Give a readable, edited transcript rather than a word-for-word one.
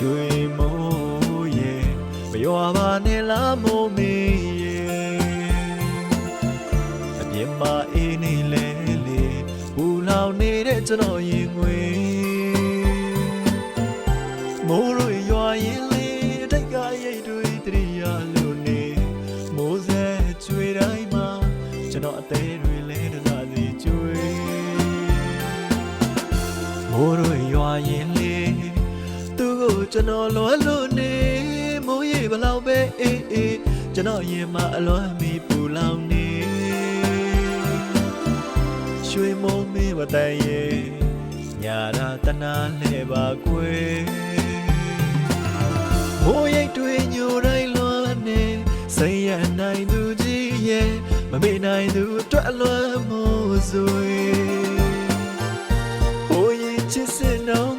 ရွှေမိုးရဲ့မရွာပါနဲ့လားမိုးမေးရဲ့အပြင်းမအေးနေလဲလေပူလောင်နေတဲ့ကျွန်တော်ရင်ငွေမိုးတို့ရွာရင်လေတိတ်ကရိတ်တွေတရိယာလို့နေမိုးစဲကျွေတိုင်းမှာကျွန်တော်အသေးတွေလဲတစားစီကျွေမိုးတို့ရွာရင်လေသူ့ကိုကျွန်တော်လွမ်းလို့နေမိုးရေဘလောက်ပဲအေးအေးကျွန်တော်ရင်မှာအလွမ်းမီပူလောင်နေရွှေမိုးမေးမတန်ရဲ့ညာရာတနာလဲပါကွယ်မိုးရိတ်တွေညိုတိုင်းလွမ်းနေစိတ်ရနိုင်သူကြီးရဲ့မမေ့နိုင်သူအတွက်အလွမ်းမိုးစွေဟိုရင်ချစ်စင်တော့